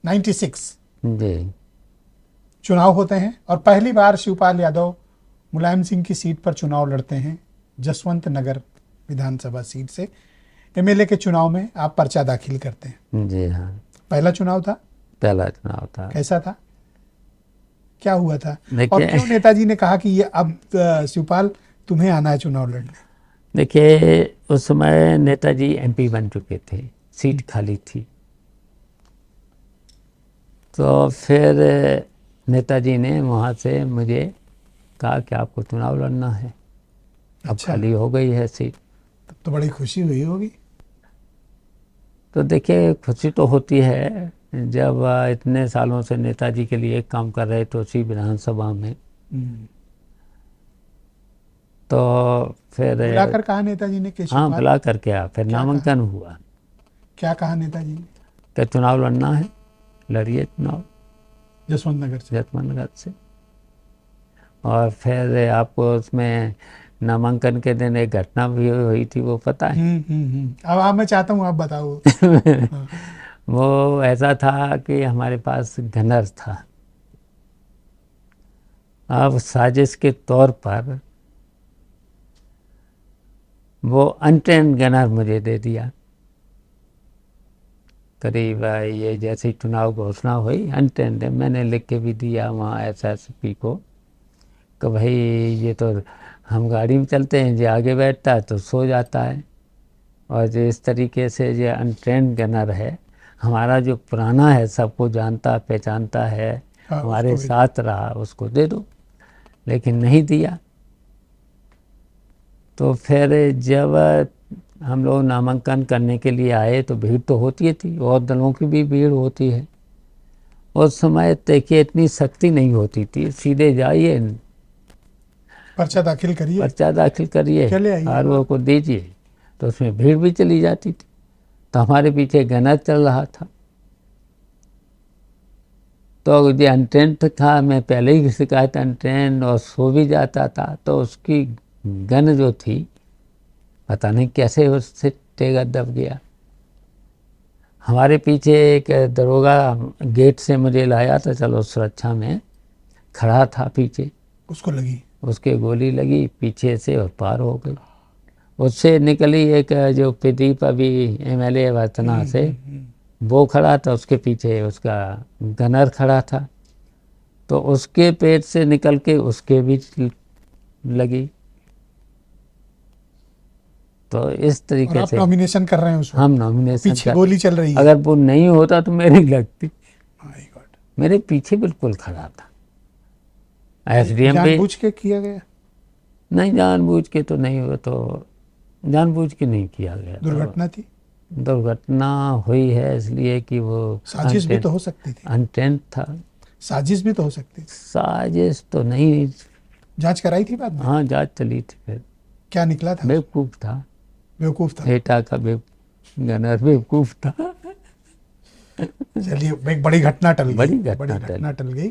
96 जी चुनाव होते हैं और पहली बार शिवपाल यादव मुलायम सिंह की सीट पर चुनाव लड़ते हैं। जसवंत नगर विधानसभा सीट से एमएलए के चुनाव में आप पर्चा दाखिल करते हैं। जी हाँ, पहला चुनाव था, पहला चुनाव था। कैसा था, क्या हुआ था, और देखिए क्यों नेताजी ने कहा कि ये अब शिवपाल तुम्हें आना है चुनाव लड़ने? देखिए उस समय नेताजी एमपी बन चुके थे, सीट खाली थी। तो फिर नेताजी ने वहाँ से मुझे कहा कि आपको चुनाव लड़ना है, अब अच्छा। खाली हो गई है सीट। तब तो बड़ी खुशी हुई होगी। तो देखिए खुशी तो होती है जब इतने सालों से नेताजी के लिए काम कर रहे थे उसी विधानसभा में। तो फिर बुलाकर कहा नेताजी ने कि हाँ, शिवपाल, बुला करके आ, फिर क्या नामांकन हुआ क्या कहा नेताजी ने? कि चुनाव लड़ना है, लड़िए चुनाव जसवंत नगर से। जसवंत नगर से। और फिर आपको उसमें नामांकन के दिन एक घटना भी हुई थी, वो पता है? अब मैं चाहता हूँ आप बताओ। हाँ। वो ऐसा था कि हमारे पास गनर था। अब साजिश के तौर पर वो अनट्रेंड गनर मुझे दे दिया। करीब ये जैसे ही चुनाव घोषणा हुई, अनट्रेंड है, मैंने लिख के भी दिया वहाँ एसएसपी को कि भाई ये तो हम गाड़ी में चलते हैं, जो आगे बैठता है तो सो जाता है, और जो इस तरीके से ये अनट्रेंड गनर है, हमारा जो पुराना है, सबको जानता पहचानता है, हाँ, हमारे उसको साथ रहा, उसको दे दो। लेकिन नहीं दिया। तो फिर जब हम लोग नामांकन करने के लिए आए तो भीड़ तो होती थी, और दलों की भी भीड़ होती है। उस समय देखिए इतनी सख्ती नहीं होती थी, सीधे जाइए, पर्चा दाखिल करिए, पर्चा दाखिल करिए, चले आइए। आरओ को दीजिए, तो उसमें भीड़ भी चली जाती थी। तो हमारे पीछे गनर चल रहा था, तो ये अनट्रेंड था, मैं पहले ही शिकायत अनट्रेंड, और सो भी जाता था, तो उसकी गन जो थी पता नहीं कैसे उससे टेगा दब गया। हमारे पीछे एक दरोगा गेट से मुझे लाया था, चलो सुरक्षा में खड़ा था पीछे, उसको लगी, उसके गोली लगी पीछे से और पार हो गई। उससे निकली एक जो प्रदीप अभी एमएलए वतना से, वो खड़ा था, उसके पीछे उसका गनर खड़ा था, तो उसके पेट से निकल के उसके भी लगी। तो इस तरीके आप से नॉमिनेशन कर रहे हैं उस वक्त, हम नॉमिनेशन पीछे गोली चल रही है। अगर वो नहीं होता तो मेरी लगती। माय गॉड, मेरे पीछे बिल्कुल खड़ा था। एसडीएम पे जानबूझ के किया गया? नहीं, जानबूझ के तो नहीं, वो तो जानबूझ के नहीं किया गया। दुर्घटना थी, दुर्घटना हुई है इसलिए कि वो साजिश भी तो हो सकती थी। अनटेंट था। साजिश भी तो हो सकती थी। साजिश तो नहीं। जांच कराई थी बाद में? हाँ, जांच चली थी। फिर क्या निकला था? बेवकूफ था, बेवकूफ था। एटा का गनर बेवकूफ था। चलिए, एक बड़ी घटना टल गई, बड़ी घटना टल टल गई।